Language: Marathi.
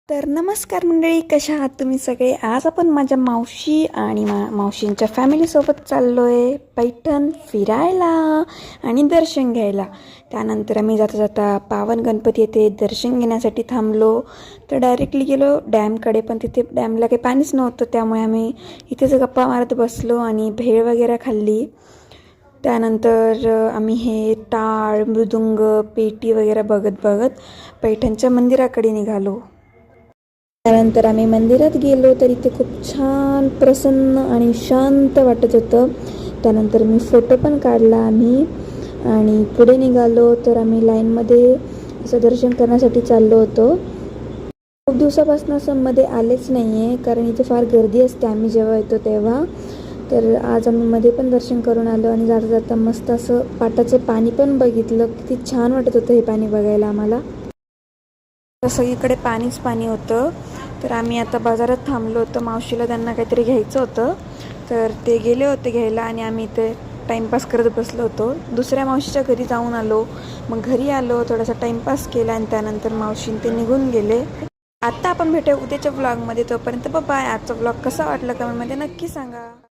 तर नमस्कार मंडळी, कशा आहात तुम्ही सगळे. आज आपण माझ्या मावशी आणि मावशींच्या फॅमिलीसोबत चाललो आहे पैठण फिरायला आणि दर्शन घ्यायला. त्यानंतर आम्ही जाता जाता पावन गणपती येथे दर्शन घेण्यासाठी थांबलो. तर डायरेक्टली गेलो डॅमकडे, पण तिथे डॅमला काही पाणीच नव्हतं, त्यामुळे आम्ही इथेच गप्पा मारत बसलो आणि भेळ वगैरे खाल्ली. त्यानंतर आम्ही हे टाळ, मृदुंग, पेटी वगैरे बघत बघत पैठणच्या मंदिराकडे निघालो. त्यानंतर आम्ही मंदिरात गेलो तर इथे खूप छान प्रसन्न आणि शांत वाटत होतं. त्यानंतर मी फोटो पण काढला आम्ही आणि पुढे निघालो. तर आम्ही लाईनमध्ये असं दर्शन करण्यासाठी चाललो होतो. खूप दिवसापासून असं मध्ये आलेच नाही आहे, कारण इथे फार गर्दी असते आम्ही जेव्हा येतो तेव्हा. तर आज आम्ही मध्ये पण दर्शन करून आलो आणि जाता जाता मस्त असं पाटाचं पाणी पण बघितलं. किती छान वाटत होतं हे पाणी बघायला आम्हाला. सगळीकडे पाणीच पाणी होतं. तर आम्ही आता बाजारात थांबलो होतो. मावशीला त्यांना काहीतरी घ्यायचं होतं, तर ते गेले होते घ्यायला आणि आम्ही इथे टाईमपास करत बसलो होतो. दुसऱ्या मावशीच्या घरी जाऊन आलो. मग घरी आलो, थोडासा टाईमपास केला आणि त्यानंतर मावशीन ते निघून गेले. आता आपण भेटूया उद्याच्या व्लॉगमध्ये. तोपर्यंत बाय. आजचा व्लॉग कसा वाटला कमेंटमध्ये नक्की सांगा.